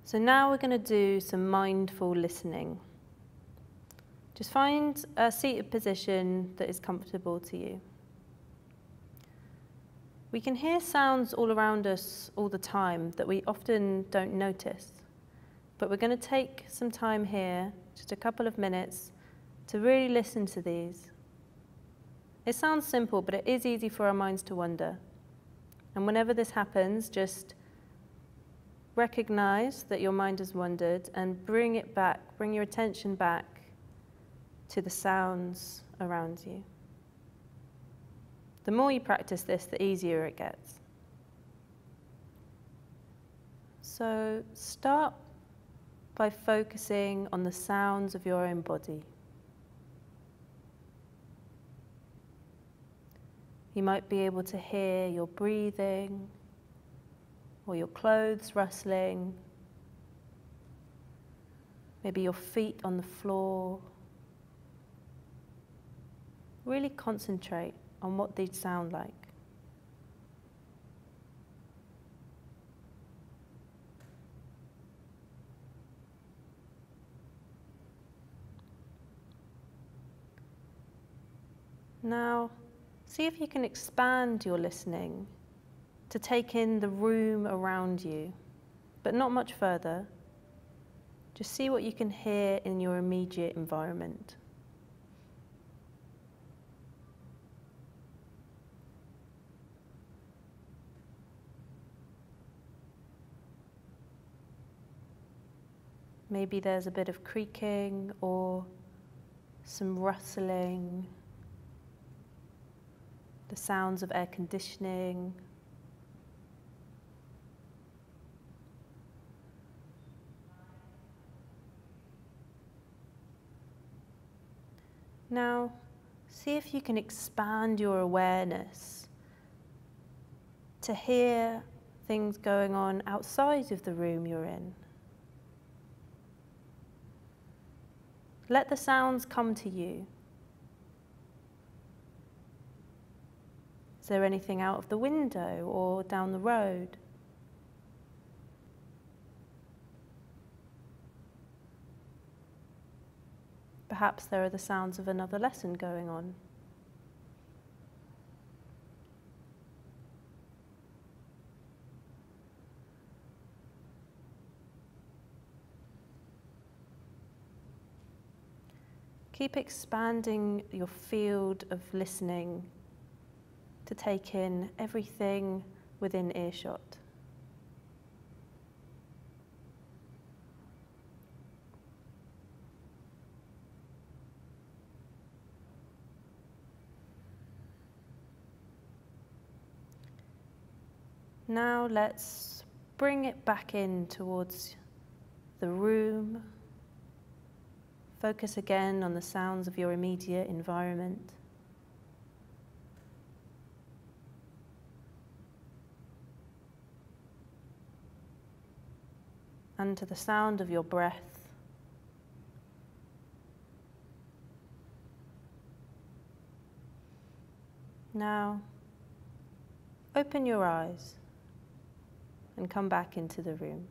So now we're going to do some mindful listening. Just find a seated position that is comfortable to you. We can hear sounds all around us all the time that we often don't notice, but we're going to take some time here, just a couple of minutes, to really listen to these. It sounds simple, but it is easy for our minds to wander. And whenever this happens, just recognize that your mind has wandered and bring it back, bring your attention back to the sounds around you. The more you practice this, the easier it gets. So start by focusing on the sounds of your own body. You might be able to hear your breathing or your clothes rustling, maybe your feet on the floor. Really concentrate on what these sound like. Now, see if you can expand your listening to take in the room around you, but not much further. Just see what you can hear in your immediate environment. Maybe there's a bit of creaking or some rustling, the sounds of air conditioning. Now, see if you can expand your awareness to hear things going on outside of the room you're in. Let the sounds come to you. Is there anything out of the window or down the road? Perhaps there are the sounds of another lesson going on. Keep expanding your field of listening to take in everything within earshot. Now let's bring it back in towards the room. Focus again on the sounds of your immediate environment. And to the sound of your breath. Now, open your eyes and come back into the room.